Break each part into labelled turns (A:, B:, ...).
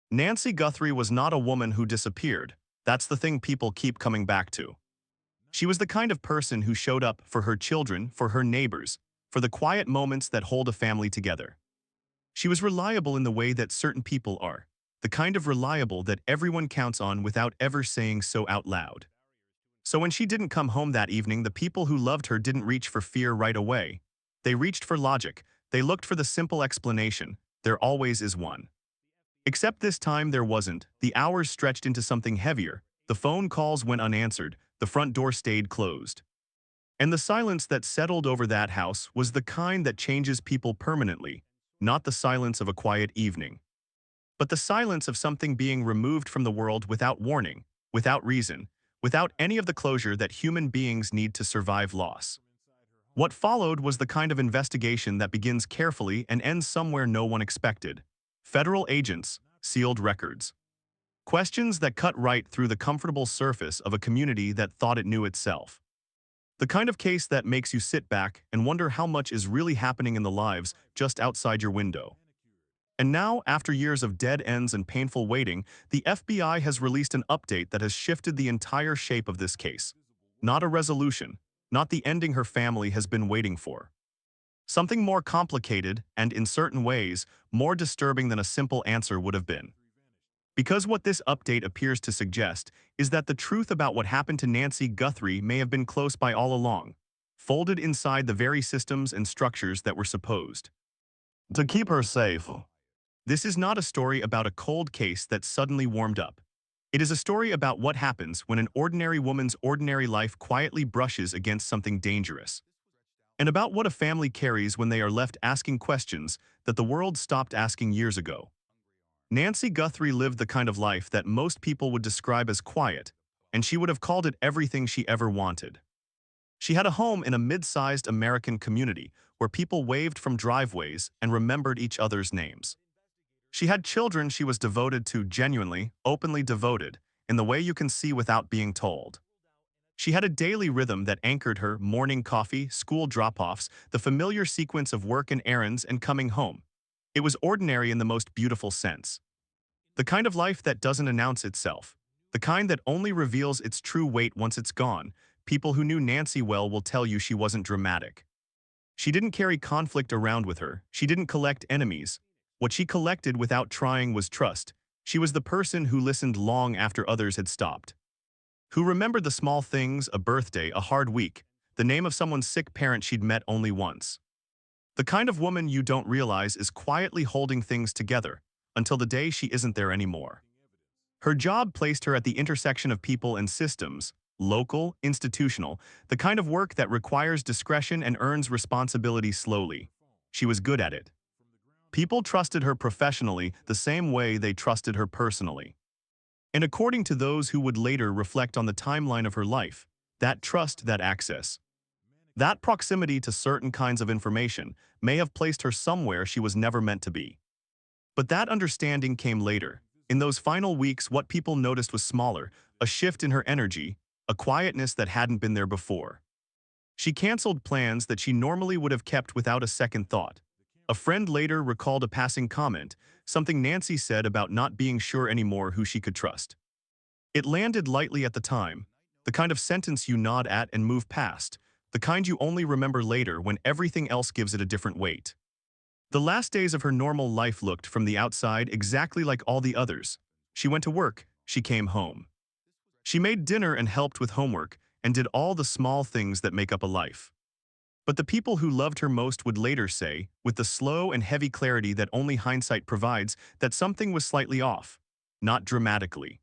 A: Nancy Guthrie was not a woman who disappeared. That's the thing people keep coming back to. She was the kind of person who showed up for her children, for her neighbors, for the quiet moments that hold a family together. She was reliable in the way that certain people are, the kind of reliable that everyone counts on without ever saying so out loud. So when she didn't come home that evening, the people who loved her didn't reach for fear right away. They reached for logic. They looked for the simple explanation. There always is one. Except this time there wasn't. The hours stretched into something heavier. The phone calls went unanswered. The front door stayed closed. And the silence that settled over that house was the kind that changes people permanently, not the silence of a quiet evening, but the silence of something being removed from the world without warning, without reason, without any of the closure that human beings need to survive loss. What followed was the kind of investigation that begins carefully and ends somewhere no one expected. Federal agents, sealed records. Questions that cut right through the comfortable surface of a community that thought it knew itself. The kind of case that makes you sit back and wonder how much is really happening in the lives just outside your window. And now, after years of dead ends and painful waiting, the FBI has released an update that has shifted the entire shape of this case. Not a resolution, not the ending her family has been waiting for. Something more complicated and, in certain ways, more disturbing than a simple answer would have been. Because what this update appears to suggest is that the truth about what happened to Nancy Guthrie may have been close by all along, folded inside the very systems and structures that were supposed to keep her safe. This is not a story about a cold case that suddenly warmed up. It is a story about what happens when an ordinary woman's ordinary life quietly brushes against something dangerous. And about what a family carries when they are left asking questions that the world stopped asking years ago. Nancy Guthrie lived the kind of life that most people would describe as quiet, and she would have called it everything she ever wanted. She had a home in a mid-sized American community where people waved from driveways and remembered each other's names. She had children she was devoted to, genuinely, openly devoted, in the way you can see without being told. She had a daily rhythm that anchored her: morning coffee, school drop-offs, the familiar sequence of work and errands and coming home. It was ordinary in the most beautiful sense. The kind of life that doesn't announce itself. The kind that only reveals its true weight once it's gone. People who knew Nancy well will tell you she wasn't dramatic. She didn't carry conflict around with her. She didn't collect enemies. What she collected without trying was trust. She was the person who listened long after others had stopped. Who remembered the small things: a birthday, a hard week, the name of someone's sick parent she'd met only once. The kind of woman you don't realize is quietly holding things together until the day she isn't there anymore. Her job placed her at the intersection of people and systems, local, institutional, the kind of work that requires discretion and earns responsibility slowly. She was good at it. People trusted her professionally the same way they trusted her personally. And according to those who would later reflect on the timeline of her life, that trust, that access, that proximity to certain kinds of information may have placed her somewhere she was never meant to be. But that understanding came later. In those final weeks, what people noticed was smaller, a shift in her energy, a quietness that hadn't been there before. She canceled plans that she normally would have kept without a second thought. A friend later recalled a passing comment, something Nancy said about not being sure anymore who she could trust. It landed lightly at the time, the kind of sentence you nod at and move past, the kind you only remember later when everything else gives it a different weight. The last days of her normal life looked, from the outside, exactly like all the others. She went to work, she came home. She made dinner and helped with homework, and did all the small things that make up a life. But the people who loved her most would later say, with the slow and heavy clarity that only hindsight provides, that something was slightly off. Not dramatically.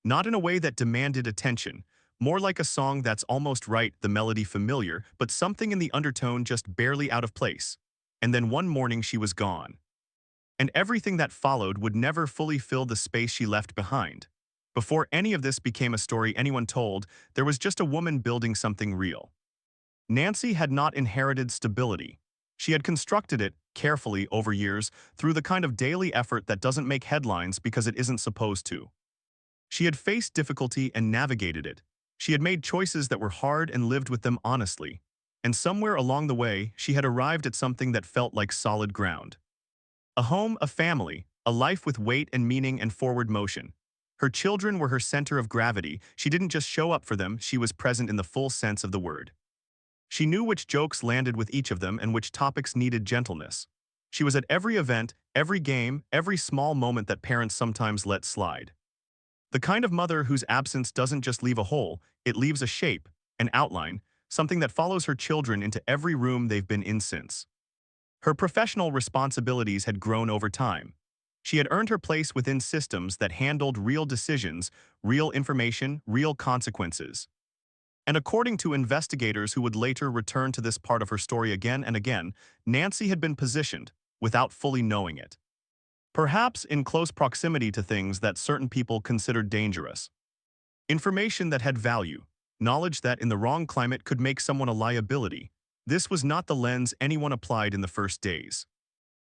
A: Not in a way that demanded attention, more like a song that's almost right, the melody familiar, but something in the undertone just barely out of place. And then one morning she was gone. And everything that followed would never fully fill the space she left behind. Before any of this became a story anyone told, there was just a woman building something real. Nancy had not inherited stability. She had constructed it, carefully, over years, through the kind of daily effort that doesn't make headlines because it isn't supposed to. She had faced difficulty and navigated it. She had made choices that were hard and lived with them honestly. And somewhere along the way, she had arrived at something that felt like solid ground. A home, a family, a life with weight and meaning and forward motion. Her children were her center of gravity. She didn't just show up for them, she was present in the full sense of the word. She knew which jokes landed with each of them and which topics needed gentleness. She was at every event, every game, every small moment that parents sometimes let slide. The kind of mother whose absence doesn't just leave a hole, it leaves a shape, an outline, something that follows her children into every room they've been in since. Her professional responsibilities had grown over time. She had earned her place within systems that handled real decisions, real information, real consequences. And according to investigators who would later return to this part of her story again and again, Nancy had been positioned, without fully knowing it. Perhaps in close proximity to things that certain people considered dangerous. Information that had value, knowledge that in the wrong climate could make someone a liability. This was not the lens anyone applied in the first days.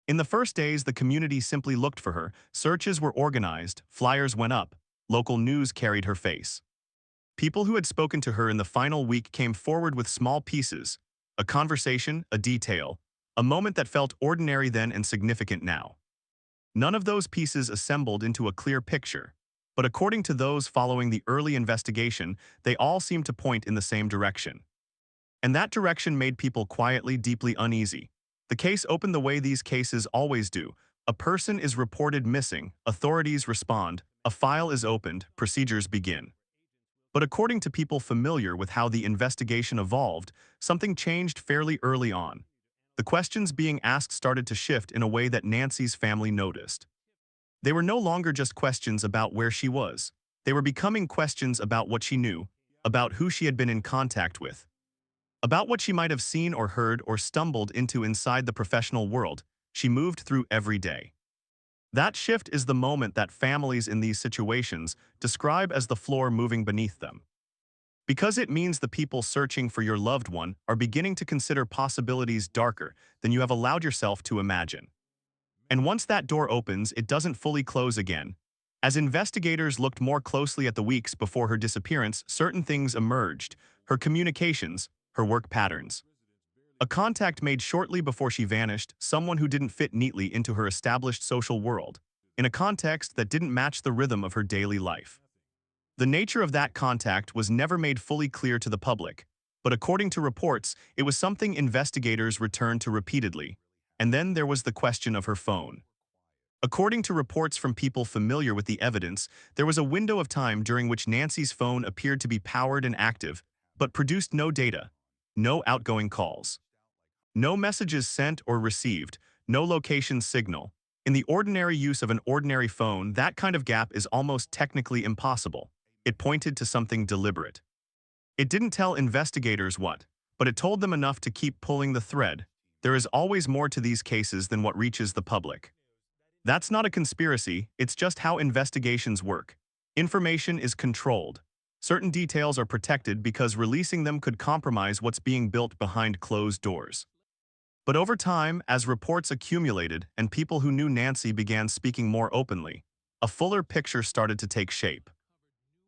A: In the first days, the community simply looked for her, searches were organized, flyers went up, local news carried her face. People who had spoken to her in the final week came forward with small pieces, a conversation, a detail, a moment that felt ordinary then and significant now. None of those pieces assembled into a clear picture, but according to those following the early investigation, they all seemed to point in the same direction. And that direction made people quietly, deeply uneasy. The case opened the way these cases always do. A person is reported missing, authorities respond, a file is opened, procedures begin. But according to people familiar with how the investigation evolved, something changed fairly early on. The questions being asked started to shift in a way that Nancy's family noticed. They were no longer just questions about where she was. They were becoming questions about what she knew, about who she had been in contact with, about what she might have seen or heard or stumbled into inside the professional world she moved through every day. That shift is the moment that families in these situations describe as the floor moving beneath them. Because it means the people searching for your loved one are beginning to consider possibilities darker than you have allowed yourself to imagine. And once that door opens, it doesn't fully close again. As investigators looked more closely at the weeks before her disappearance, certain things emerged: her communications, her work patterns. A contact made shortly before she vanished, someone who didn't fit neatly into her established social world, in a context that didn't match the rhythm of her daily life. The nature of that contact was never made fully clear to the public, but according to reports, it was something investigators returned to repeatedly. And then there was the question of her phone. According to reports from people familiar with the evidence, there was a window of time during which Nancy's phone appeared to be powered and active, but produced no data, no outgoing calls. No messages sent or received, no location signal. In the ordinary use of an ordinary phone, that kind of gap is almost technically impossible. It pointed to something deliberate. It didn't tell investigators what, but it told them enough to keep pulling the thread. There is always more to these cases than what reaches the public. That's not a conspiracy, it's just how investigations work. Information is controlled. Certain details are protected because releasing them could compromise what's being built behind closed doors. But over time, as reports accumulated and people who knew Nancy began speaking more openly, a fuller picture started to take shape.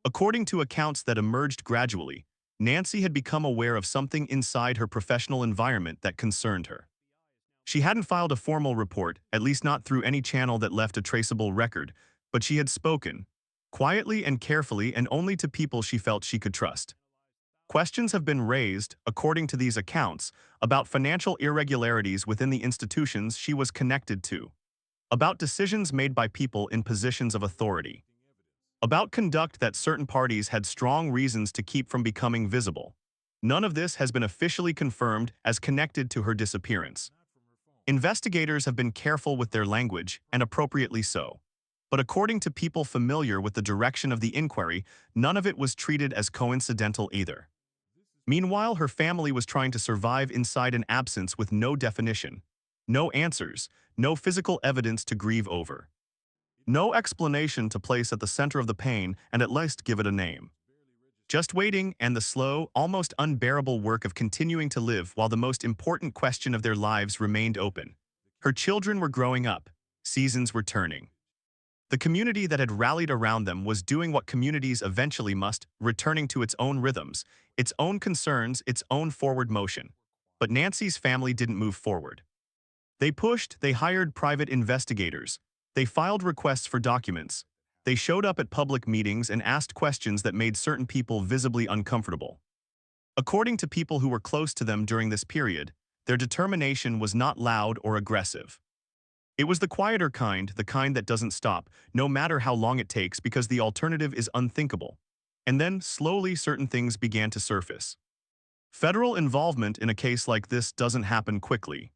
A: According to accounts that emerged gradually, Nancy had become aware of something inside her professional environment that concerned her. She hadn't filed a formal report, at least not through any channel that left a traceable record, but she had spoken, quietly and carefully, and only to people she felt she could trust. Questions have been raised, according to these accounts, about financial irregularities within the institutions she was connected to, about decisions made by people in positions of authority, about conduct that certain parties had strong reasons to keep from becoming visible. None of this has been officially confirmed as connected to her disappearance. Investigators have been careful with their language, and appropriately so. But according to people familiar with the direction of the inquiry, none of it was treated as coincidental either. Meanwhile, her family was trying to survive inside an absence with no definition, no answers, no physical evidence to grieve over, no explanation to place at the center of the pain and at least give it a name. Just waiting and the slow, almost unbearable work of continuing to live while the most important question of their lives remained open. Her children were growing up, seasons were turning. The community that had rallied around them was doing what communities eventually must, returning to its own rhythms, its own concerns, its own forward motion. But Nancy's family didn't move forward. They pushed, they hired private investigators, They filed requests for documents. They showed up at public meetings and asked questions that made certain people visibly uncomfortable. According to people who were close to them during this period, their determination was not loud or aggressive. It was the quieter kind, the kind that doesn't stop, no matter how long it takes, because the alternative is unthinkable. And then, slowly, certain things began to surface. Federal involvement in a case like this doesn't happen quickly.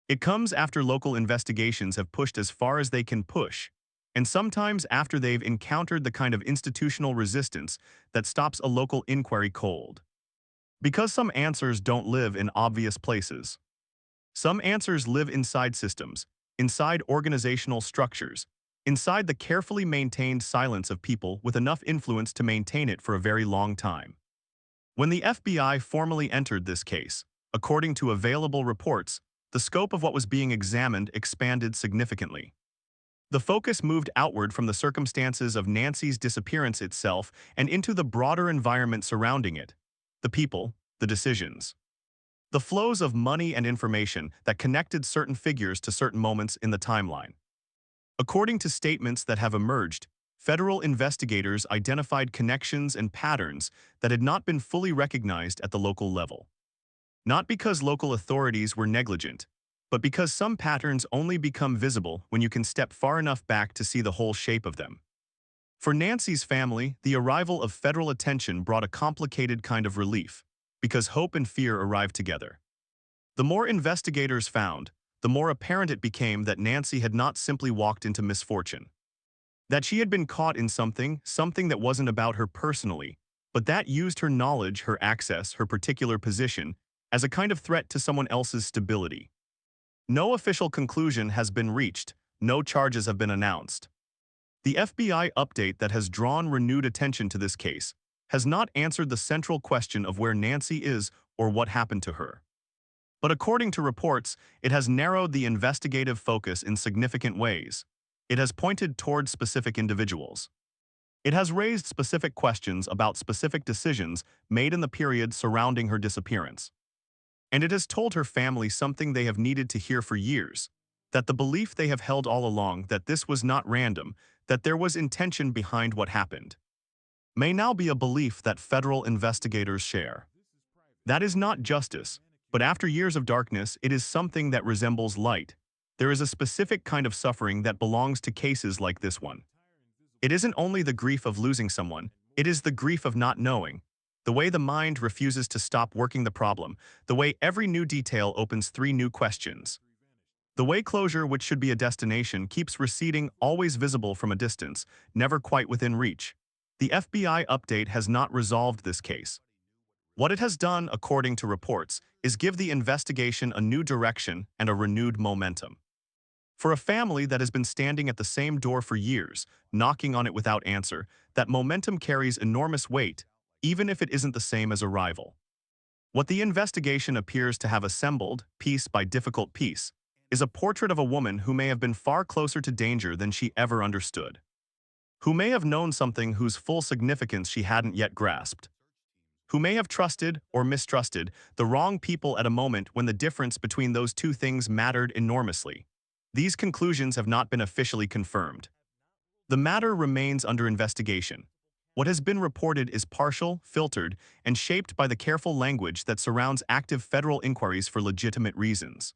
A: It comes after local investigations have pushed as far as they can push, and sometimes after they've encountered the kind of institutional resistance that stops a local inquiry cold. Because some answers don't live in obvious places. Some answers live inside systems, inside organizational structures, inside the carefully maintained silence of people with enough influence to maintain it for a very long time. When the FBI formally entered this case, according to available reports, the scope of what was being examined expanded significantly. The focus moved outward from the circumstances of Nancy's disappearance itself and into the broader environment surrounding it, the people, the decisions. The flows of money and information that connected certain figures to certain moments in the timeline. According to statements that have emerged, federal investigators identified connections and patterns that had not been fully recognized at the local level. Not because local authorities were negligent, but because some patterns only become visible when you can step far enough back to see the whole shape of them. For Nancy's family, the arrival of federal attention brought a complicated kind of relief, because hope and fear arrived together. The more investigators found, the more apparent it became that Nancy had not simply walked into misfortune. That she had been caught in something that wasn't about her personally, but that used her knowledge, her access, her particular position, as a kind of threat to someone else's stability. No official conclusion has been reached, no charges have been announced. The FBI update that has drawn renewed attention to this case has not answered the central question of where Nancy is or what happened to her. But according to reports, it has narrowed the investigative focus in significant ways. It has pointed toward specific individuals. It has raised specific questions about specific decisions made in the period surrounding her disappearance. And it has told her family something they have needed to hear for years, that the belief they have held all along that this was not random, that there was intention behind what happened, may now be a belief that federal investigators share. That is not justice, but after years of darkness, it is something that resembles light. There is a specific kind of suffering that belongs to cases like this one. It isn't only the grief of losing someone, it is the grief of not knowing. The way the mind refuses to stop working the problem, the way every new detail opens 3 new questions. The way closure, which should be a destination, keeps receding, always visible from a distance, never quite within reach. The FBI update has not resolved this case. What it has done, according to reports, is give the investigation a new direction and a renewed momentum. For a family that has been standing at the same door for years, knocking on it without answer, that momentum carries enormous weight, even if it isn't the same as a rival. What the investigation appears to have assembled, piece by difficult piece, is a portrait of a woman who may have been far closer to danger than she ever understood. Who may have known something whose full significance she hadn't yet grasped. Who may have trusted or mistrusted the wrong people at a moment when the difference between those two things mattered enormously. These conclusions have not been officially confirmed. The matter remains under investigation. What has been reported is partial, filtered, and shaped by the careful language that surrounds active federal inquiries for legitimate reasons.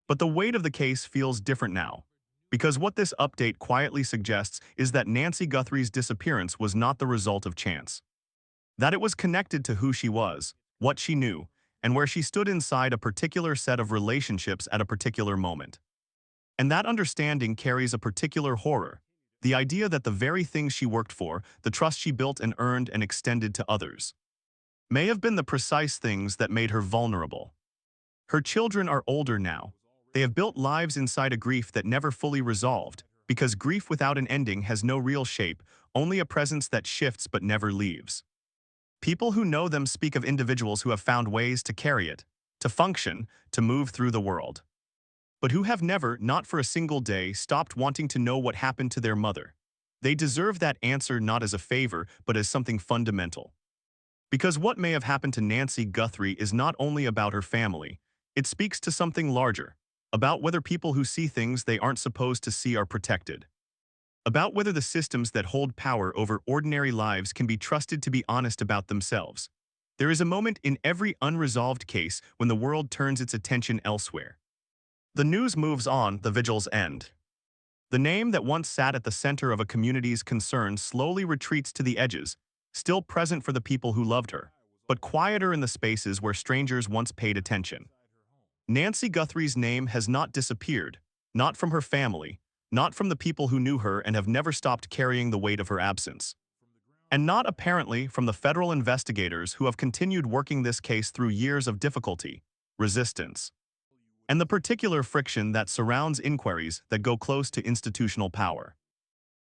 A: But the weight of the case feels different now, because what this update quietly suggests is that Nancy Guthrie's disappearance was not the result of chance. That it was connected to who she was, what she knew, and where she stood inside a particular set of relationships at a particular moment. And that understanding carries a particular horror. The idea that the very things she worked for, the trust she built and earned and extended to others, may have been the precise things that made her vulnerable. Her children are older now. They have built lives inside a grief that never fully resolved, because grief without an ending has no real shape, only a presence that shifts but never leaves. People who know them speak of individuals who have found ways to carry it, to function, to move through the world. But who have never, not for a single day, stopped wanting to know what happened to their mother. They deserve that answer not as a favor, but as something fundamental. Because what may have happened to Nancy Guthrie is not only about her family, it speaks to something larger, about whether people who see things they aren't supposed to see are protected, about whether the systems that hold power over ordinary lives can be trusted to be honest about themselves. There is a moment in every unresolved case when the world turns its attention elsewhere. The news moves on, the vigils end. The name that once sat at the center of a community's concern slowly retreats to the edges, still present for the people who loved her, but quieter in the spaces where strangers once paid attention. Nancy Guthrie's name has not disappeared, not from her family, not from the people who knew her and have never stopped carrying the weight of her absence, and not apparently from the federal investigators who have continued working this case through years of difficulty, resistance, and the particular friction that surrounds inquiries that go close to institutional power.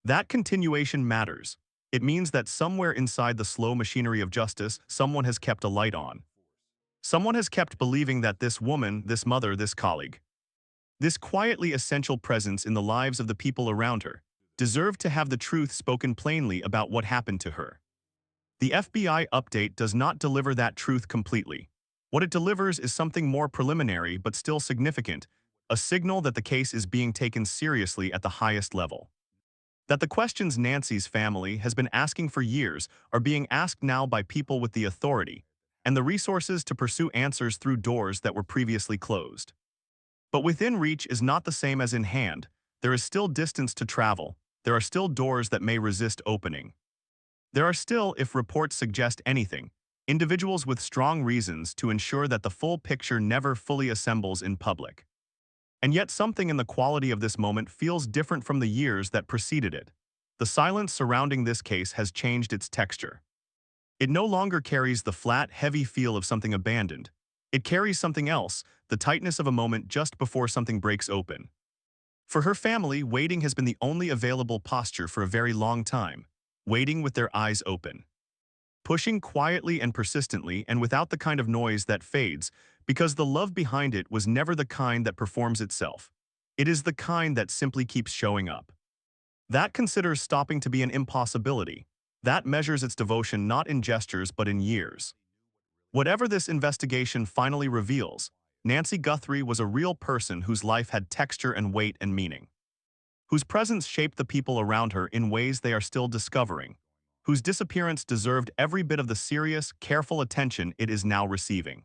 A: That continuation matters. It means that somewhere inside the slow machinery of justice, someone has kept a light on. Someone has kept believing that this woman, this mother, this colleague, this quietly essential presence in the lives of the people around her, deserved to have the truth spoken plainly about what happened to her. The FBI update does not deliver that truth completely. What it delivers is something more preliminary but still significant, a signal that the case is being taken seriously at the highest level. That the questions Nancy's family has been asking for years are being asked now by people with the authority and the resources to pursue answers through doors that were previously closed. But within reach is not the same as in hand. There is still distance to travel. There are still doors that may resist opening. There are still, if reports suggest anything, individuals with strong reasons to ensure that the full picture never fully assembles in public. And yet something in the quality of this moment feels different from the years that preceded it. The silence surrounding this case has changed its texture. It no longer carries the flat, heavy feel of something abandoned. It carries something else, the tightness of a moment just before something breaks open. For her family, waiting has been the only available posture for a very long time, waiting with their eyes open. Pushing quietly and persistently and without the kind of noise that fades, because the love behind it was never the kind that performs itself. It is the kind that simply keeps showing up. That considers stopping to be an impossibility. That measures its devotion not in gestures but in years. Whatever this investigation finally reveals, Nancy Guthrie was a real person whose life had texture and weight and meaning, whose presence shaped the people around her in ways they are still discovering, whose disappearance deserved every bit of the serious, careful attention it is now receiving.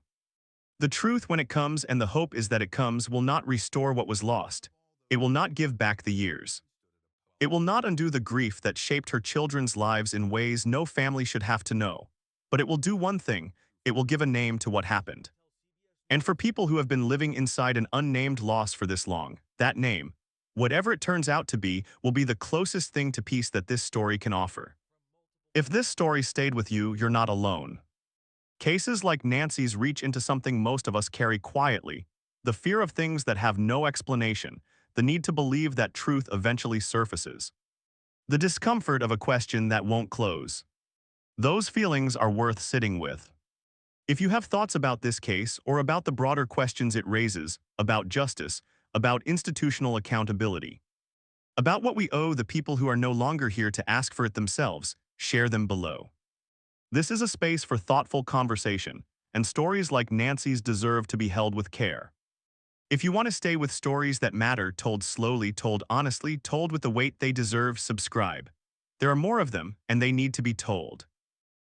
A: The truth, when it comes, and the hope is that it comes, will not restore what was lost. It will not give back the years. It will not undo the grief that shaped her children's lives in ways no family should have to know. But it will do one thing: it will give a name to what happened. And for people who have been living inside an unnamed loss for this long, that name, whatever it turns out to be, will be the closest thing to peace that this story can offer. If this story stayed with you, you're not alone. Cases like Nancy's reach into something most of us carry quietly: the fear of things that have no explanation, the need to believe that truth eventually surfaces, the discomfort of a question that won't close. Those feelings are worth sitting with. If you have thoughts about this case or about the broader questions it raises, about justice, about institutional accountability, about what we owe the people who are no longer here to ask for it themselves, share them below. This is a space for thoughtful conversation, and stories like Nancy's deserve to be held with care. If you want to stay with stories that matter, told slowly, told honestly, told with the weight they deserve, subscribe. There are more of them, and they need to be told.